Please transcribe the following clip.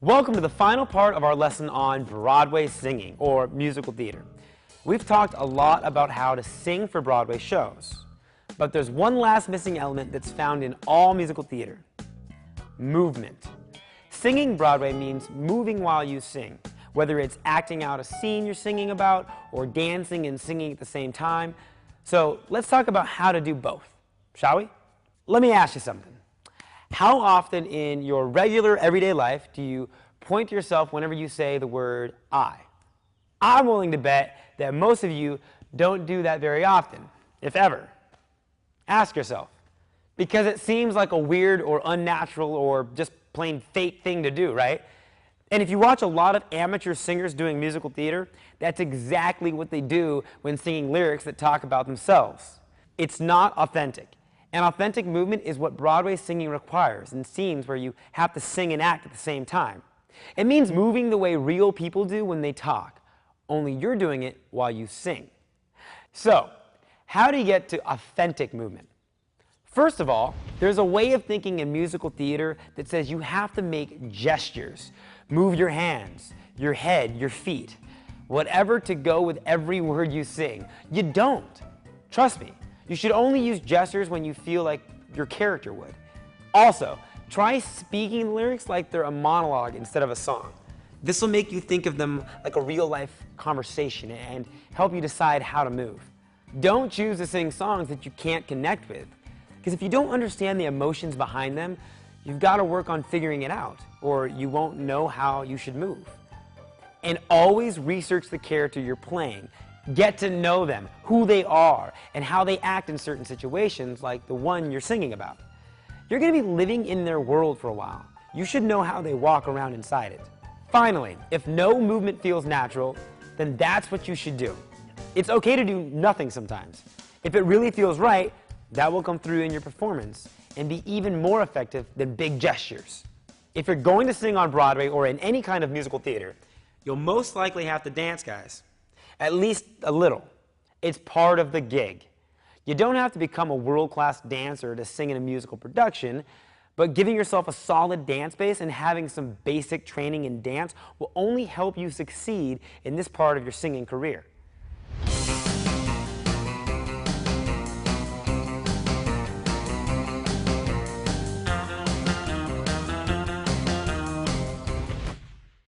Welcome to the final part of our lesson on Broadway singing, or musical theater. We've talked a lot about how to sing for Broadway shows, but there's one last missing element that's found in all musical theater: movement. Singing Broadway means moving while you sing, whether it's acting out a scene you're singing about or dancing and singing at the same time. So let's talk about how to do both, shall we? Let me ask you something. How often in your regular everyday life do you point to yourself whenever you say the word I? I'm willing to bet that most of you don't do that very often, if ever. Ask yourself, because it seems like a weird or unnatural or just plain fake thing to do, right? And if you watch a lot of amateur singers doing musical theater, that's exactly what they do when singing lyrics that talk about themselves. It's not authentic. And authentic movement is what Broadway singing requires in scenes where you have to sing and act at the same time. It means moving the way real people do when they talk, only you're doing it while you sing. So, how do you get to authentic movement? First of all, there's a way of thinking in musical theater that says you have to make gestures, move your hands, your head, your feet, whatever to go with every word you sing. You don't. Trust me. You should only use gestures when you feel like your character would. Also, try speaking the lyrics like they're a monologue instead of a song. This will make you think of them like a real-life conversation and help you decide how to move. Don't choose to sing songs that you can't connect with, because if you don't understand the emotions behind them, you've got to work on figuring it out, or you won't know how you should move. And always research the character you're playing. Get to know them, who they are, and how they act in certain situations like the one you're singing about. You're going to be living in their world for a while. You should know how they walk around inside it. Finally, if no movement feels natural, then that's what you should do. It's okay to do nothing sometimes. If it really feels right, that will come through in your performance and be even more effective than big gestures. If you're going to sing on Broadway or in any kind of musical theater, you'll most likely have to dance, guys. At least a little. It's part of the gig. You don't have to become a world-class dancer to sing in a musical production, but giving yourself a solid dance base and having some basic training in dance will only help you succeed in this part of your singing career.